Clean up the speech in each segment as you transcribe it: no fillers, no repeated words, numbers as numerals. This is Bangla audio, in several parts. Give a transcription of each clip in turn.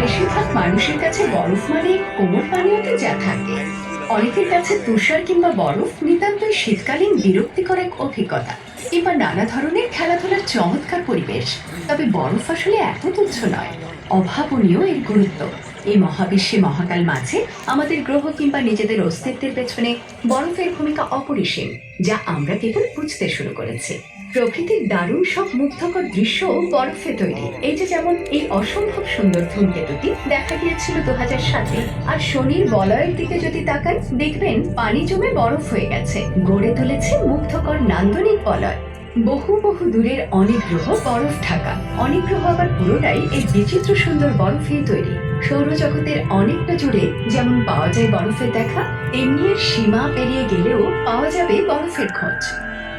বেশিরভাগ মানুষের কাছে বরফ মানে কোমল পানীয়তে যা থাকে। অনেকের কাছে তুষার কিংবা বরফ নিতান্তই শীতকালীন বিরক্তিকর এক অভিজ্ঞতা, কিংবা নানা ধরনের খেলাধুলার চমৎকার পরিবেশ। তবে বরফ আসলে এত তুচ্ছ নয়, অভাবনীয় এর গুরুত্ব। এই মহাবিশ্বে মহাকাল মাঝে আমাদের গ্রহ কিংবা নিজেদের অস্তিত্বের পেছনে বরফের ভূমিকা অপরিসীম, যা আমরা কেবল বুঝতে শুরু করেছি। প্রকৃতির দারুণ সব মুগ্ধকর দৃশ্য বরফে তৈরি। এই যে যেমন এই অসম্ভব সুন্দর ধূমকেতুটি দেখা গিয়েছিল 2007-এ। আর শনির বলয়ের দিকে যদি তাকান, দেখবেন পানি জমে বরফ হয়ে গেছে, গড়ে তুলেছে মুগ্ধকর নান্দনিক বলয়। বহু বহু দূরের অনেক গ্রহ বরফ ঢাকা, অনেক গ্রহ আবার পুরোটাই এই বিচিত্র সুন্দর বরফেই তৈরি। সৌরজগতের অনেকটা জুড়ে যেমন পাওয়া যায় বরফের দেখা, তেমনি এর সীমা পেরিয়ে গেলেও পাওয়া যাবে বরফের খোঁজ।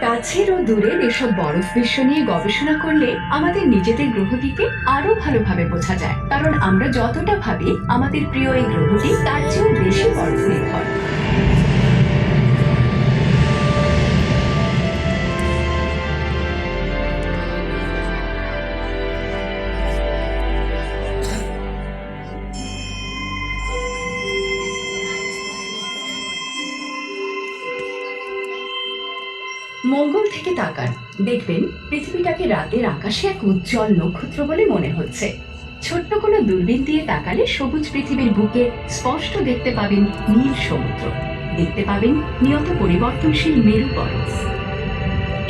কাছের ও দূরের এসব বরফ বিশ্ব নিয়ে গবেষণা করলে আমাদের নিজেদের গ্রহটিকে আরো ভালোভাবে বোঝা যায়, কারণ আমরা যতটা ভাবি আমাদের প্রিয় এই গ্রহটি তার চেয়েও বেশি বরফ নির্ভর। মঙ্গল থেকে তাকান, দেখবেন পৃথিবীটাকে রাতের আকাশে এক উজ্জ্বল নক্ষত্র বলে মনে হচ্ছে। ছোট্ট কোনো দূরবীন দিয়ে তাকালে সবুজ পৃথিবীর বুকে স্পষ্ট দেখতে পাবেন নীল সমুদ্র, দেখতে পাবেন নিয়ত পরিবর্তনশীল মেরু বরফ।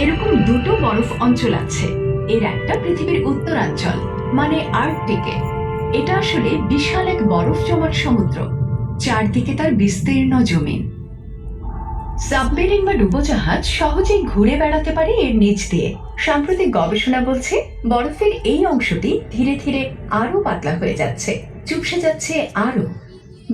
এরকম দুটো বরফ অঞ্চল আছে। এর একটা পৃথিবীর উত্তরাঞ্চল, মানে আর্কটিকে। এটা আসলে বিশাল এক বরফ জমাট সমুদ্র, চারদিকে তার বিস্তীর্ণ জমিন। সাবমেরিন বা ডুবোজাহাজ সহজেই ঘুরে বেড়াতে পারে এর নিচ দিয়ে। সাম্প্রতিক গবেষণা বলছে বরফের এই অংশটি ধীরে ধীরে আরো পাতলা হয়ে যাচ্ছে, চুপসে যাচ্ছে আরো।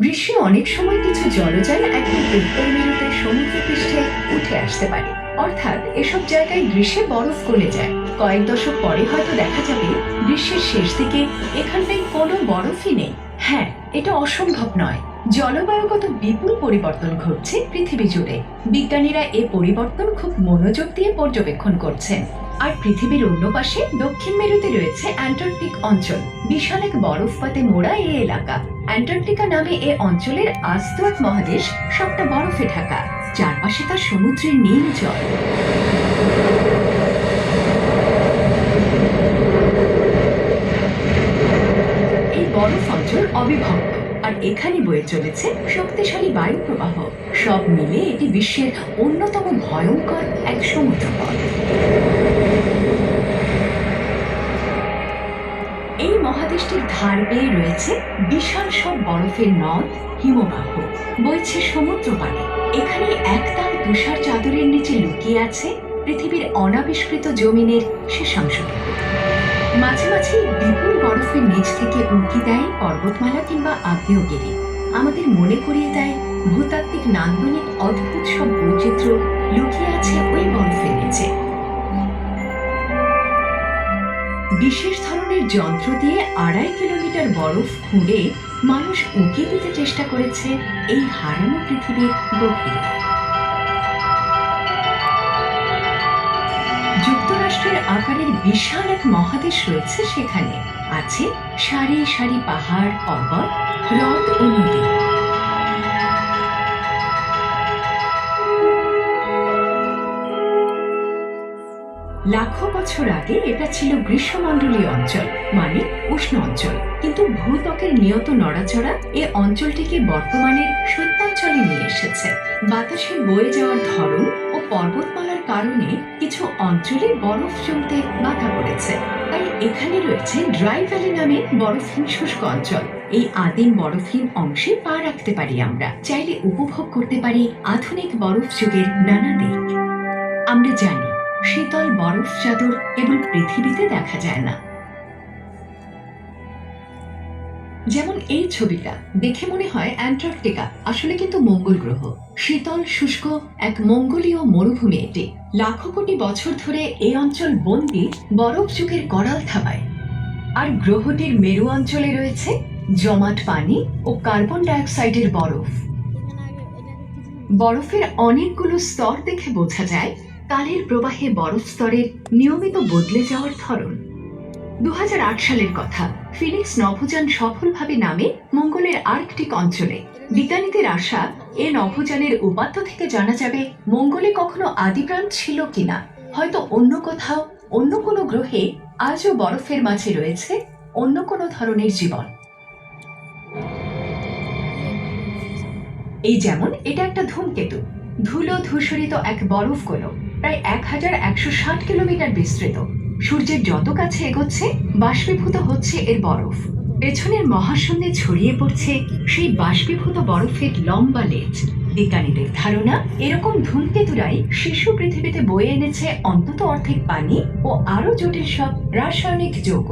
গ্রীষ্মে অনেক সময় কিছু জলযান একদম উত্তর মেরুতে সমুদ্র পৃষ্ঠে উঠে আসতে পারে, অর্থাৎ এসব জায়গায় গ্রীষ্মে বরফ গলে যায়। কয়েক দশক পরে হয়তো দেখা যাবে গ্রীষ্মের শেষ দিকে এখানটায় কোনো বরফই নেই। হ্যাঁ, এটা অসম্ভব নয়। জলবায়ুগত বিপুল পরিবর্তন ঘটছে পৃথিবী জুড়ে। বিজ্ঞানীরা এ পরিবর্তন খুব মনোযোগ দিয়ে পর্যবেক্ষণ করছেন। আর পৃথিবীর অন্য পাশে দক্ষিণ মেরুতে রয়েছে অ্যান্টার্কটিক অঞ্চল, বিশাল এক বরফপাতে মোড়া এই এলাকা। অ্যান্টার্কটিকা নামে এ অঞ্চলের আস্ত এক মহাদেশ, সবটা বরফে ঢাকা, চারপাশে তার সমুদ্রের নীল জল। এই বরফ অঞ্চল অবিভক্ত, আর এখানে বয়ে চলেছে শক্তিশালী বায়ু প্রবাহ। সব মিলে এটি বিশ্বের অন্যতম ভয়ঙ্কর এক সমুদ্রপথ। এই মহাদেশটির ধার বেয়ে রয়েছে বিশাল সব বরফের নদ, হিমবাহ, বইছে সমুদ্র পানি। এখানে একতাল তুষার চাদরের নিচে লুকিয়ে আছে পৃথিবীর অনাবিষ্কৃত জমিনের শেষাংশটুকু। মাঝে মাঝে বিপুল বরফের নিচ থেকে উঁকি দেয় পর্বতমালা কিংবা আগ্নেয়গিরি, আমাদের মনে করিয়ে দেয় ভূতাত্ত্বিক নান্দনিক অদ্ভুত সব বৈচিত্র্য লুকিয়ে আছে ওই বরফের নিচে। বিশেষ ধরনের যন্ত্র দিয়ে 2.5 কিলোমিটার বরফ খুঁড়ে মানুষ উঁকি দিতে চেষ্টা করেছে এই হারানো পৃথিবীর গভীরে। যুক্তরাষ্ট্রের আকারের বিশাল এক মহাদেশ রয়েছে সেখানে। আছে সারি সারি পাহাড়, পর্বত, হ্রদ ও নদী। লাখো বছর আগে এটা ছিল গ্রীষ্মমণ্ডলীয় অঞ্চল, মানে উষ্ণ অঞ্চল। কিন্তু ভূত্বকের নিয়ত নড়াচড়া এ অঞ্চলটিকে বর্তমানের শৈত্যাঞ্চলে নিয়ে এসেছে। বাতাসের বয়ে যাওয়ার ধরন ও পর্বতমালার কারণে কিছু অঞ্চলে বরফ জমতে বাধা পড়েছে। তাই এখানে রয়েছে ড্রাই ভ্যালি নামে বরফহীন শুষ্ক অঞ্চল। এই আদিম বরফহীন অংশে পা রাখতে পারি আমরা, চাইলে উপভোগ করতে পারি আধুনিক বরফ যুগের নানা দিক। আমরা জানি শীতল বরফ চাদর কেবল পৃথিবীতে দেখা যায় না। যেমন এই ছবিটা দেখে মনে হয় অ্যান্টার্কটিকা, আসলে কিন্তু মঙ্গল গ্রহ। শীতল শুষ্ক এক মঙ্গোলীয় মরুভূমি এটি। লাখো কোটি বছর ধরে এই অঞ্চল বন্দি বরফ যুগের করাল থাবায়। আর গ্রহটির মেরু অঞ্চলে রয়েছে জমাট পানি ও কার্বন ডাইঅক্সাইডের বরফ। বরফের অনেকগুলো স্তর দেখে বোঝা যায় কালের প্রবাহে বরফ স্তরের নিয়মিত বদলে যাওয়ার ধরন। 2008 সালের কথা। ফিনিক্স নভোযান সফলভাবে নামে মঙ্গলের আর্কটিক অঞ্চলে। বিজ্ঞানীদের আশা, এ নভোযানের উপাত্ত থেকে জানা যাবে মঙ্গলে কখনো আদিপ্রাণ ছিল কিনা, হয়তো অন্য কোথাও, অন্য কোনো গ্রহে আজও বরফের মাঝে রয়েছে অন্য কোনো ধরনের জীবন। এই যেমন এটা একটা ধূমকেতু, ধুলো ধূসরিত এক বরফ গোলক, প্রায় 1160 কিলোমিটার বিস্তৃত। সূর্যের যত কাছে এগোচ্ছে বাষ্পীভূত হচ্ছে এর বরফ। পেছনের মহাশূন্যে ছড়িয়ে পড়ছে সেই বাষ্পীভূত বরফের লম্বা লেজ। বিজ্ঞানীদের ধারণা, এরকম ধূমকেতুরাই শিশু পৃথিবীতে বয়ে এনেছে অন্তত অর্ধেক পানি ও আরো জটিল সব রাসায়নিক যৌগ।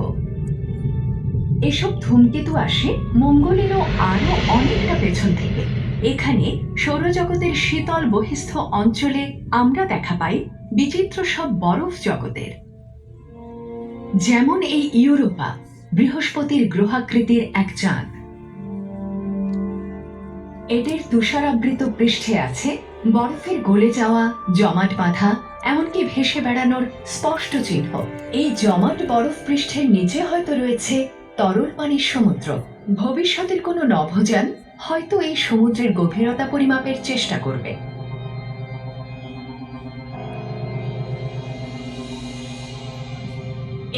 এসব ধূমকেতু আসে মঙ্গলেরও আরো অনেকটা পেছন থেকে। এখানে সৌরজগতের শীতল বহিস্থ অঞ্চলে আমরা দেখা পাই বিচিত্র সব বরফ জগতের। যেমন এই ইউরোপা, বৃহস্পতির গ্রহাকৃতির এক চাঁদ। এদের তুষারাবৃত পৃষ্ঠে আছে বরফের গলে যাওয়া, জমাট বাঁধা, এমনকি ভেসে বেড়ানোর স্পষ্ট চিহ্ন। এই জমাট বরফ পৃষ্ঠের নিচে হয়তো রয়েছে তরল পানির সমুদ্র। ভবিষ্যতের কোনো নভোযান হয়তো এই সমুদ্রের গভীরতা পরিমাপের চেষ্টা করবে।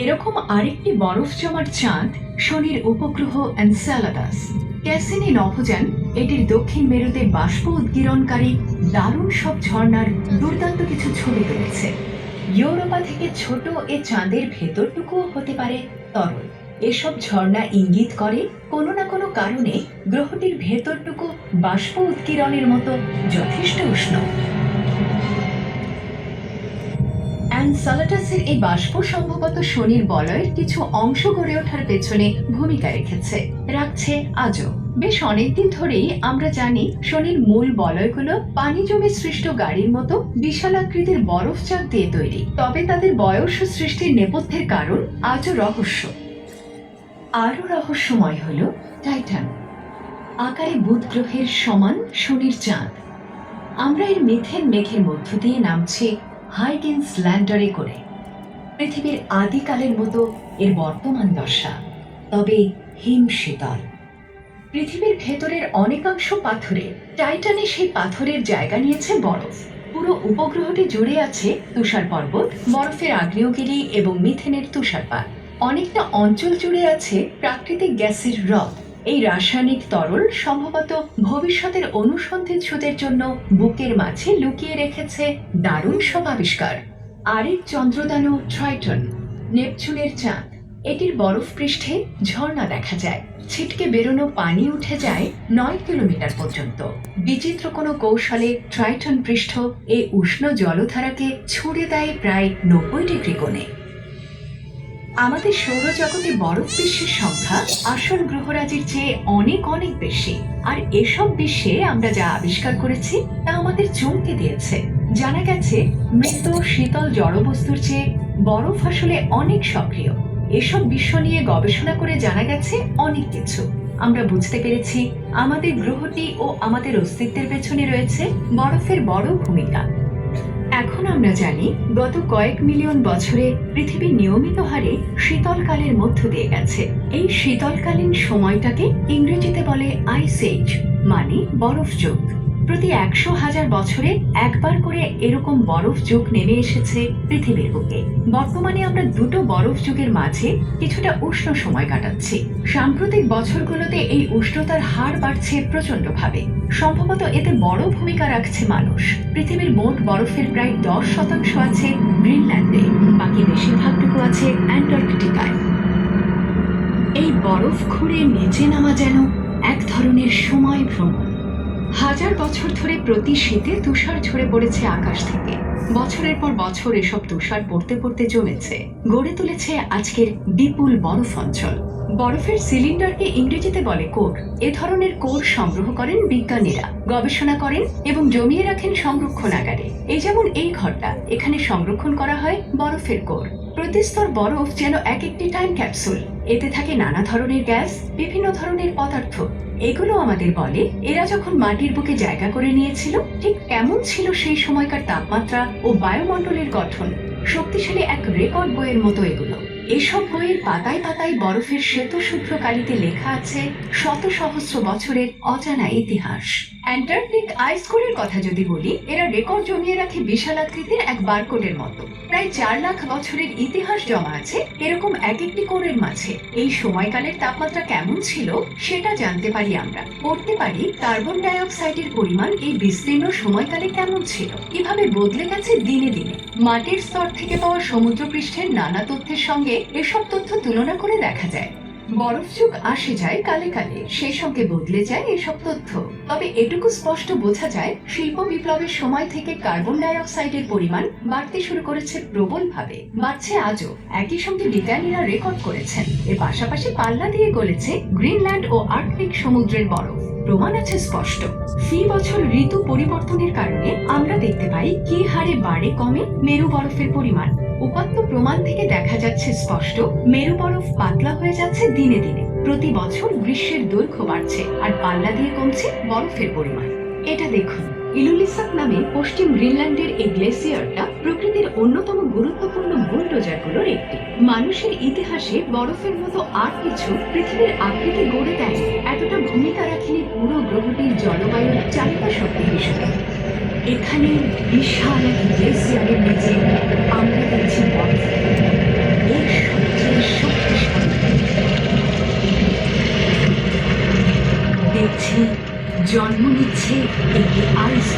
এরকম আরেকটি বরফ জমাট চাঁদ শনির উপগ্রহ এনসেলাদাস। ক্যাসিনি নভোযান এটির দক্ষিণ মেরুতে বাষ্প উদ্গীরণকারী দারুণ সব ঝর্ণার দুর্দান্ত কিছু ছবি তুলেছে। ইউরোপা থেকে ছোট এ চাঁদের ভেতরটুকুও হতে পারে তরল। এসব ঝর্ণা ইঙ্গিত করে কোনো না কোনো কারণে গ্রহটির ভেতরটুকু বাষ্প উৎকীরণের মতো যথেষ্ট উষ্ণ। এনসেলাদাসের এই বাষ্প সম্ভবত শনির বলয়ের কিছু অংশ গড়ে ওঠার পেছনে ভূমিকা রাখছে আজও। বেশ অনেকদিন ধরেই আমরা জানি শনির মূল বলয়গুলো পানি জমে সৃষ্ট গাড়ির মতো বিশালাকৃতির বরফ চাপ দিয়ে তৈরি। তবে তাদের বয়স ও সৃষ্টির নেপথ্যের কারণ আজও রহস্য। আরো রহস্যময় হল টাইটান, আকারে বুধ গ্রহের সমান শনির চাঁদ। আমরা এর মিথেন মেঘের মধ্য দিয়ে নামছে হাইগেন্স ল্যান্ডারে করে। পৃথিবীর আদিকালের মতো এর বর্তমান দশা, তবে হিম শীতল। পৃথিবীর ভেতরের অনেকাংশ পাথরে, টাইটানে সেই পাথরের জায়গা নিয়েছে বরফ। পুরো উপগ্রহটি জুড়ে আছে তুষার পর্বত, বরফের আগ্নেয়গিরি এবং মিথেনের তুষারপাত। অনেকটা অঞ্চল জুড়ে আছে প্রাকৃতিক গ্যাসের হ্রদ। এই রাসায়নিক তরল সম্ভবত ভবিষ্যতের অনুসন্ধিৎসুদের জন্য বুকের মাঝে লুকিয়ে রেখেছে দারুণ সব আবিষ্কার। আরেক চন্দ্রদানু ট্রাইটন, নেপচুনের চাঁদ। এটির বরফ পৃষ্ঠে ঝর্ণা দেখা যায়, ছিটকে বেরোনো পানি উঠে যায় 9 কিলোমিটার পর্যন্ত। বিচিত্র কোনো কৌশলে ট্রাইটন পৃষ্ঠ এই উষ্ণ জলধারাকে ছুড়ে দেয় প্রায় 90 ডিগ্রি কোণে। আমাদের সৌরজগতে বরফ বিশ্বের সংখ্যা আসল গ্রহরাজির চেয়ে অনেক অনেক বেশি। আর এসব বিশ্বে আমরা যা আবিষ্কার করেছি তা আমাদের চমকে দিয়েছে। জানা গেছে মৃত শীতল জড়বস্তুর চেয়ে বরফ আসলে অনেক সক্রিয়। এসব বিশ্ব নিয়ে গবেষণা করে জানা গেছে অনেক কিছু। আমরা বুঝতে পেরেছি আমাদের গ্রহটি ও আমাদের অস্তিত্বের পেছনে রয়েছে বরফের বড় ভূমিকা। এখন আমরা জানি গত কয়েক মিলিয়ন বছরে পৃথিবী নিয়মিত হারে শীতলকালের মধ্য দিয়ে গেছে। এই শীতলকালীন সময়টাকে ইংরেজিতে বলে আইস এজ, মানে বরফ যুগ। প্রতি 100,000 বছরে একবার করে এরকম বরফ যুগ নেমে এসেছে পৃথিবীর বুকে। বর্তমানে আমরা দুটো বরফ যুগের মাঝে কিছুটা উষ্ণ সময় কাটাচ্ছি। সাম্প্রতিক বছরগুলোতে এই উষ্ণতার হার বাড়ছে প্রচন্ডভাবে। সম্ভবত এতে বড় ভূমিকা রাখছে মানুষ। পৃথিবীর মোট বরফের প্রায় 10% আছে গ্রিনল্যান্ডে, বাকি বেশিরভাগটুকু আছে অ্যান্টার্কটিকায়। এই বরফ খুঁড়ে নিচে নামা যেন এক ধরনের সময় ভ্রমণ। হাজার বছর ধরে প্রতি শীতে তুষার ঝরে পড়েছে আকাশ থেকে। বছরের পর বছর এসব তুষার পড়তে পড়তে জমেছে, গড়ে তুলেছে আজকের বিপুল বরফ অঞ্চল। বরফের সিলিন্ডারকে ইংরেজিতে বলে কোর। এ ধরনের কোর সংগ্রহ করেন বিজ্ঞানীরা, গবেষণা করেন এবং জমিয়ে রাখেন সংরক্ষণাগারে। এই যেমন এই ঘরটা, এখানে সংরক্ষণ করা হয় বরফের কোর। প্রতি স্তর বরফ যেন এক একটি টাইম ক্যাপসুল। এতে থাকে নানা ধরনের গ্যাস, বিভিন্ন ধরনের পদার্থ। এগুলো আমাদের বলে এরা যখন মাটির বুকে জায়গা করে নিয়েছিল ঠিক কেমন ছিল সেই সময়কার তাপমাত্রা ও বায়ুমণ্ডলের গঠন। শক্তিশালী এক রেকর্ড বইয়ের মতো এগুলো। এসব বইয়ের পাতায় পাতায় বরফের শ্বেতশুভ্র কালিতে লেখা আছে শত সহস্র বছরের অজানা ইতিহাস। অ্যান্টার্কটিক আইস কোরের কথা যদি বলি, এরা রেকর্ড জমিয়ে রাখে বিশাল আকৃতির এক বারকোডের মতো। প্রায় 4 লাখ বছরের ইতিহাস জমা আছে এরকম এক একটি কোরের মাঝে। এই সময়কালের তাপমাত্রা কেমন ছিল সেটা জানতে পারি আমরা, পড়তে পারি কার্বন ডাই অক্সাইডের পরিমাণ এই বিস্তীর্ণ সময়কালে কেমন ছিল, কিভাবে বদলে গেছে দিনে দিনে। মাটির স্তর থেকে পাওয়া সমুদ্রপৃষ্ঠের নানা তথ্যের সঙ্গে এসব তথ্য তুলনা করে দেখা যায়। বরফ যুগ আসে যায় কালে কালে, সেই সঙ্গে বদলে যায় এসব তথ্য। তবে এটুকু স্পষ্ট বোঝা যায় শিল্প বিপ্লবের সময় থেকে কার্বন ডাই অক্সাইডের পরিমাণ বাড়তে শুরু করেছে প্রবলভাবে, বাড়ছে আজও। একই সঙ্গে বিজ্ঞানীরা রেকর্ড করেছেন এর পাশাপাশি পাল্লা দিয়ে গলেছে গ্রিনল্যান্ড ও আর্কটিক সমুদ্রের বরফ। প্রমাণ আছে স্পষ্ট। ফি বছর ঋতু পরিবর্তনের কারণে আমরা দেখতে পাই কি হারে বাড়ে কমে মেরু বরফের পরিমাণ। উপাত্ত প্রমাণ থেকে দেখা যাচ্ছে স্পষ্ট মেরু বরফ পাতলা হয়ে যাচ্ছে দিনে দিনে। প্রতি বছর গ্রীষ্মের দৈর্ঘ্য বাড়ছে আর পাল্লা দিয়ে কমছে বরফের পরিমাণ। এটা দেখুন, ইলুলিসাক নামে পশ্চিম গ্রিনল্যান্ডের এই গ্লেসিয়ারটা প্রকৃতির অন্যতম গুরুত্বপূর্ণ বুলডোজারগুলোর একটি। মানুষের ইতিহাসে বরফের মতো আর কিছু পৃথিবীর আকৃতি গড়ে দেয় এতটা ভূমিকা রাখেনি পুরো গ্রহটির জলবায়ুর চালিকা শক্তি হিসেবে। এখানে বিশাল এক গ্লেসিয়ারের নিচে আমরা দেখছি বরফ, এর সবচেয়ে শক্তিশালী। দেখছি জন্ম নিচ্ছে একটি আইস।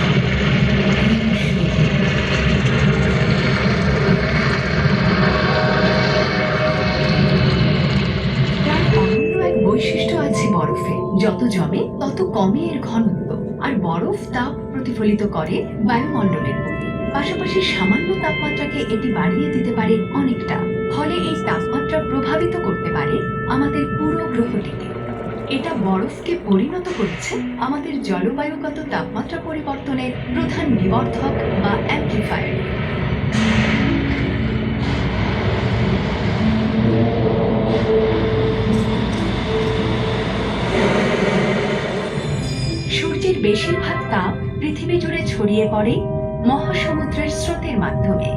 তার অনন্য এক বৈশিষ্ট্য আছে বরফে, যত জমে তত কমে এর ঘনত্ব। আর বরফ তাপ প্রতিফলিত করে বায়ুমণ্ডলের প্রতি, পাশাপাশি সামান্য তাপমাত্রাকে এটি বাড়িয়ে দিতে পারে অনেকটা। ফলে এই তাপমাত্রা প্রভাবিত করতে পারে আমাদের পুরো গ্রহটিকে। এটা বরফকে পরিণত করেছে আমাদের জলবায়ুগত তাপমাত্রা পরিবর্তনের প্রধান নিবর্ধক বা অ্যাম্প্লিফায়ার। সূর্যের বেশিরভাগ তাপ পৃথিবী জুড়ে ছড়িয়ে পড়ে মহাসমুদ্রের স্রোতের মাধ্যমে।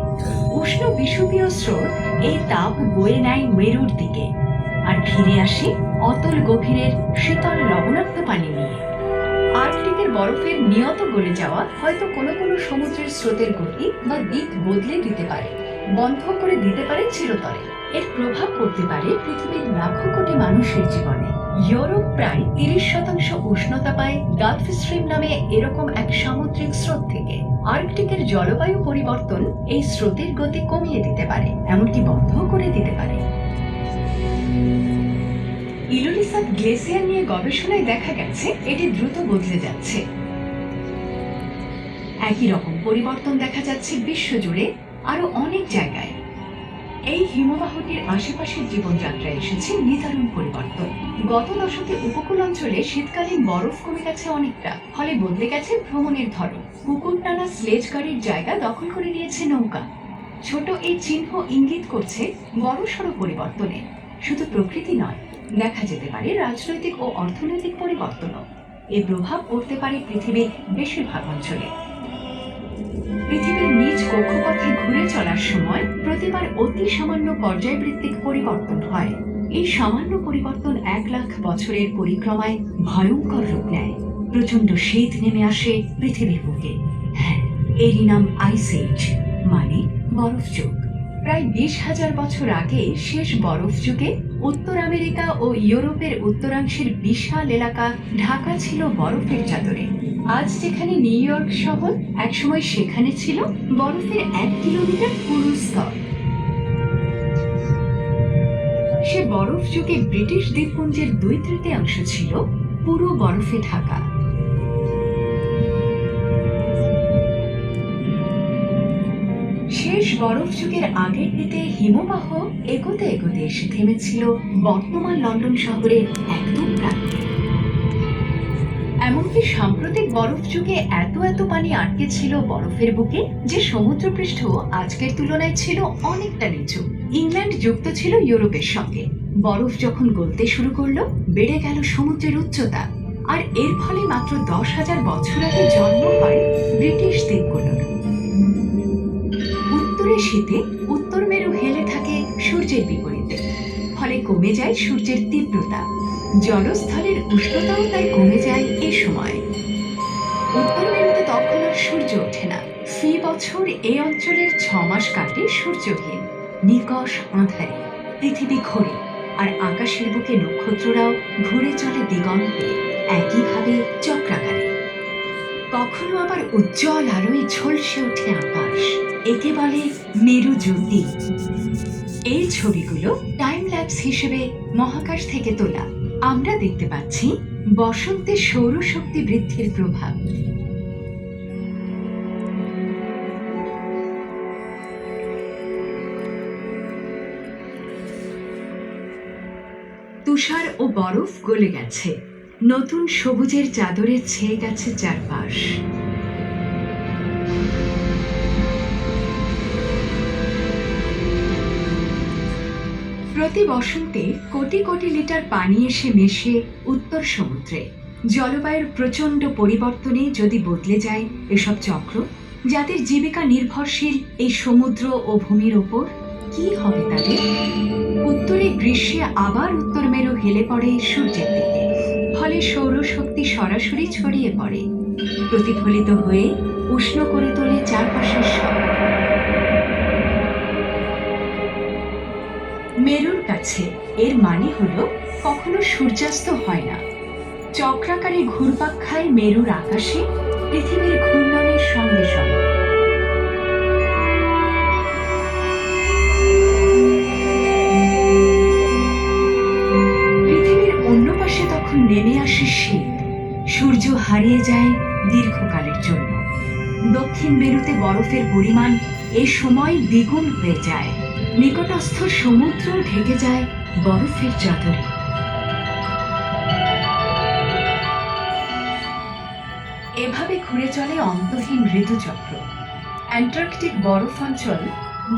উষ্ণ বিষুবীয় স্রোত এই তাপ বয়ে নেয় মেরুর দিকে আর ফিরে আসে অতল গভীরের শীতল লবণাক্ত পানি নিয়ে। আর্কটিকের বরফের নিয়ত গলে যাওয়া হয়তো কোনো কোনো সমুদ্রের স্রোতের গতি বা দিক বদলে দিতে পারে, বন্ধ করে দিতে পারে চিরতরে। এর প্রভাব পড়তে পারে পৃথিবীর লাখো কোটি মানুষের জীবনে। ইউরোপ প্রায় 30% উষ্ণতা পায় গালফ স্ট্রিম নামে এরকম এক সামুদ্রিক স্রোত থেকে। আর্কটিকের জলবায়ু পরিবর্তন এই স্রোতের গতি কমিয়ে দিতে পারে, এমনকি বন্ধ করে দিতে পারে। ইলুলিসাক গ্লেসিয়ার নিয়ে গবেষণায় দেখা গেছে এটি দ্রুত বদলে যাচ্ছে। একই রকম পরিবর্তন দেখা যাচ্ছে বিশ্বজুড়ে আরো অনেক জায়গায়। এই হিমবাহটির আশেপাশের জীবনযাত্রায় এসেছে নিদারুণ পরিবর্তন। গত দশকে উপকূল অঞ্চলে শীতকালীন বরফ কমে গেছে অনেকটা, ফলে বদলে গেছে ভ্রমণের ধরন। কুকুর টানা স্লেজ গাড়ির জায়গা দখল করে নিয়েছে নৌকা। ছোট এই চিহ্ন ইঙ্গিত করছে বড়সড় পরিবর্তনে। শুধু প্রকৃতি নয়, দেখা যেতে পারে রাজনৈতিক ও অর্থনৈতিক পরিবর্তনও। এর প্রভাব পড়তে পারে পৃথিবীর বেশিরভাগ অঞ্চলে। পৃথিবীর নিজ কক্ষপথে ঘুরে চলার সময় প্রতিবার অতি সামান্য পর্যায়বৃত্তিক পরিবর্তন হয়। এই সামান্য পরিবর্তন 1 লাখ বছরের পরিক্রমায় ভয়ঙ্কর রূপ নেয়। প্রচন্ড শীত নেমে আসে পৃথিবীর বুকে। হ্যাঁ, এরই নাম আইস এজ, মানে বরফ যুগ। প্রায় 20,000 বছর আগে শেষ বরফ যুগে উত্তর আমেরিকা ও ইউরোপের উত্তরাংশের বিশাল এলাকা ঢাকা ছিল বরফের চাদরে। আজ যেখানে নিউ ইয়র্ক শহর, একসময় সেখানে ছিল বরফের 1 কিলোমিটার পুরু স্তর। সে বরফ যুগে ব্রিটিশ দ্বীপপুঞ্জের 2/3 ছিল পুরো বরফে ঢাকা। শেষ বরফ যুগের আগের দিকে হিমবাহ এগোতে এগোতে এসে থেমেছিল বর্তমান লন্ডন শহরের একদম প্রান্তে। এমনকি সাম্প্রতিক বরফ যুগে এত এত পানি আটকে ছিল বরফের বুকে যে সমুদ্রপৃষ্ঠ আজকের তুলনায় ছিল অনেকটা নিচু। ইংল্যান্ড যুক্ত ছিল ইউরোপের সঙ্গে। বরফ যখন গলতে শুরু করলো, বেড়ে গেল সমুদ্রের উচ্চতা। আর এর ফলে মাত্র 10,000 বছর আগে জন্ম হয় ব্রিটিশ দ্বীপগুলোর। উত্তরে শীতে উত্তর মেরু হেলে থাকে সূর্যের বিপরীতে। ফলে কমে যায় সূর্যের তীব্রতা। জলস্থলের উষ্ণতাও তাই কমে যায় এ সময়। উত্তর মেরুতে তখন আর সূর্য ওঠে না। ফি বছর এই অঞ্চলের 6 মাস কাটে সূর্যহীন, নিকষ আঁধারে। পৃথিবী ঘোরে, আর আকাশের বুকে নক্ষত্ররাও ঘুরে চলে দিগন্তে, একইভাবে চক্রাকারে। কখনো আবার উজ্জ্বল আলোয় ঝলসে ওঠে আকাশ, একে বলে মেরু জ্যোতি। এই ছবিগুলো টাইম ল্যাপস হিসেবে মহাকাশ থেকে তোলা। আমরা দেখতে পাচ্ছি বসন্তে সৌরশক্তি বৃদ্ধির প্রভাব। তুষার ও বরফ গলে গেছে, নতুন সবুজের চাদরে ছেয়ে গেছে চারপাশ। প্রতি বসন্তে কোটি কোটি লিটার পানি এসে মেশে উত্তর সমুদ্রে। জলবায়ুর প্রচণ্ড পরিবর্তনে যদি বদলে যায় এসব চক্র, যাদের জীবিকা নির্ভরশীল এই সমুদ্র ও ভূমির ওপর, কি হবে তাদের? উত্তরে গ্রীষ্মে আবার উত্তর মেরু হেলে পড়ে সূর্যের দিকে, ফলে সৌরশক্তি সরাসরি ছড়িয়ে পড়ে, প্রতিফলিত হয়ে উষ্ণ করে তোলে চারপাশের সব। মেরুর কাছে এর মানে হলো কখনো সূর্যাস্ত হয় না। চক্রাকারে ঘুরপাক খায় মেরুর আকাশে পৃথিবীর ঘূর্ণনের সঙ্গে সঙ্গে। পৃথিবীর অন্য পাশে তখন নেমে আসে শীত, সূর্য হারিয়ে যায় দীর্ঘকালের জন্য। দক্ষিণ মেরুতে বরফের পরিমাণ এ সময় দ্বিগুণ হয়ে যায়, নিকটস্থ সমুদ্র ঢেকে যায় বরফের চাদরে। এভাবে ঘুরে চলে অন্তহীন ঋতুচক্র। অ্যান্টার্কটিক বরফ অঞ্চল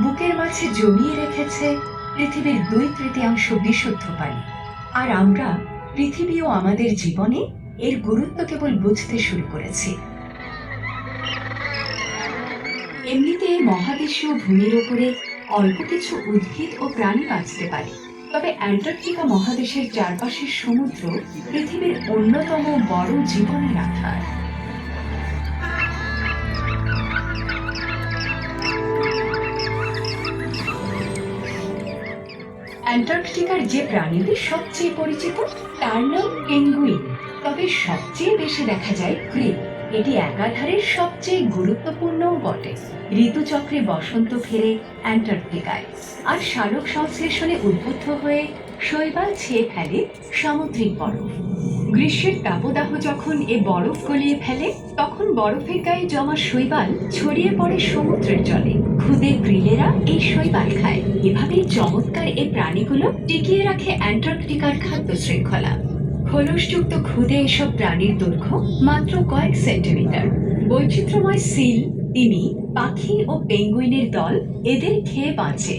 বুকের মাঝে জমিয়ে রেখেছে পৃথিবীর 2/3 বিশুদ্ধ পানি। আর আমরা, পৃথিবী ও আমাদের জীবনে এর গুরুত্ব কেবল বুঝতে শুরু করেছি। এমনিতে মহাদেশীয় ভূমির উপরে অল্প কিছু উদ্ভিদ ও প্রাণী বাঁচতে পারে, তবে অ্যান্টার্কটিকা মহাদেশের চারপাশের সমুদ্র পৃথিবীর অন্যতম বড় জীবনের আধার। অ্যান্টার্কটিকার যে প্রাণীটি সবচেয়ে পরিচিত তার নাম পেঙ্গুইন, তবে সবচেয়ে বেশি দেখা যায় ক্রিল। এটি একাধারের সবচেয়ে গুরুত্বপূর্ণও বটে। ঋতুচক্রে বসন্ত ফেরে অ্যান্টার্কটিকায়, আর সালোক সংশ্লেষণে উদ্বুদ্ধ হয়ে শৈবাল ছেয়ে ফেলে সামুদ্রিক বরফ। গ্রীষ্মের তাপদাহ যখন এ বরফ গলিয়ে ফেলে, তখন বরফের গায়ে জমা শৈবাল ছড়িয়ে পড়ে সমুদ্রের জলে। ক্ষুদে ক্রিলেরা এই শৈবাল খায়। এভাবেই চমৎকার এই প্রাণীগুলো টিকিয়ে রাখে অ্যান্টার্কটিকার খাদ্য শৃঙ্খলা। খোলসযুক্ত ক্ষুদে এসব প্রাণীর দৈর্ঘ্য মাত্র কয়েক সেন্টিমিটার। বৈচিত্র্যময় সিল, তিমি, পাখি ও পেঙ্গুইনের দল এদের খেয়ে বাঁচে।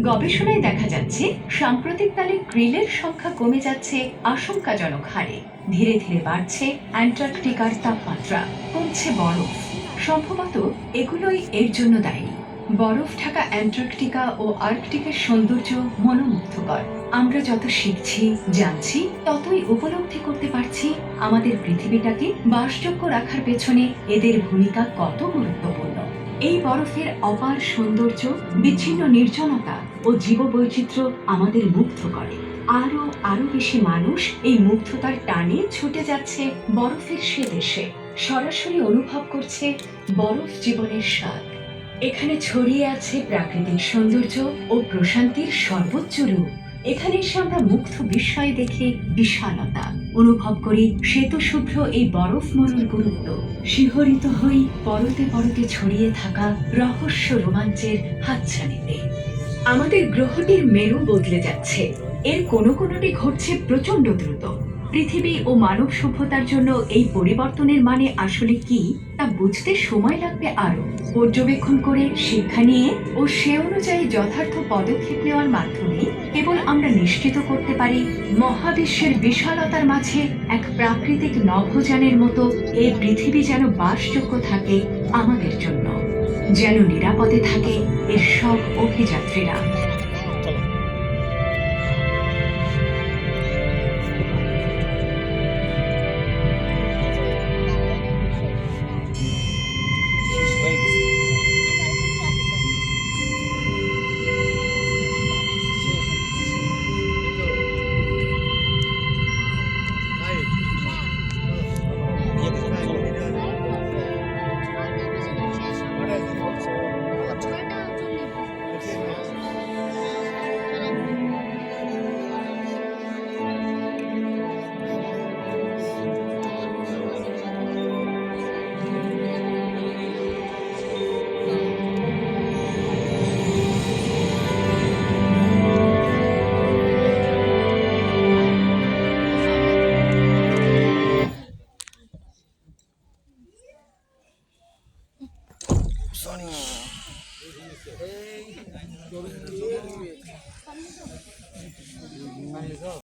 গবেষণায় দেখা যাচ্ছে সাম্প্রতিককালে ক্রিলের সংখ্যা কমে যাচ্ছে আশঙ্কাজনক হারে। ধীরে ধীরে বাড়ছে অ্যান্টার্কটিকার তাপমাত্রা, কমছে বরফ। সম্ভবত এগুলোই এর জন্য দায়ী। বরফ ঢাকা অ্যান্টার্কটিকা ও আর্কটিকের সৌন্দর্য মনোমুগ্ধকর। আমরা যত শিখছি, জানছি, ততই উপলব্ধি করতে পারছি আমাদের পৃথিবীটাকে বাসযোগ্য রাখার পেছনে এদের ভূমিকা কত গুরুত্বপূর্ণ। এই বরফের অপার সৌন্দর্য, বিচ্ছিন্ন নির্জনতা ও জীববৈচিত্র্য আমাদের মুগ্ধ করে। আরো আরো বেশি মানুষ এই মুগ্ধতার টানে ছুটে যাচ্ছে বরফের সে দেশে, সরাসরি অনুভব করছে বরফ জীবনের স্বাদ। এখানে ছড়িয়ে আছে প্রাকৃতিক সৌন্দর্য ও প্রশান্তির সর্বোচ্চ রূপ। এখানে এসে আমরা মুগ্ধ বিস্ময়ে দেখে বিশালতা, অনুভব করি শ্বেতশুভ্র এই বরফ মরুর গুরুত্ব, শিহরিত হই পরতে পরতে ছড়িয়ে থাকা রহস্য রোমাঞ্চের হাতছানিতে। আমাদের গ্রহটির মেরু বদলে যাচ্ছে, এর কোনোটি ঘটছে প্রচন্ড দ্রুত। পৃথিবী ও মানব সভ্যতার জন্য এই পরিবর্তনের মানে আসলে কি তা বুঝতে সময় লাগবে আরো। পর্যবেক্ষণ করে শিক্ষা নিয়ে ও সে অনুযায়ী যথার্থ পদক্ষেপ নেওয়ার মাধ্যমে কেবল আমরা নিশ্চিত করতে পারি মহাবিশ্বের বিশালতার মাঝে এক প্রাকৃতিক নভোযানের মতো এই পৃথিবী যেন বাসযোগ্য থাকে আমাদের জন্য, যেন নিরাপদে থাকে এর সব অভিযাত্রীরা।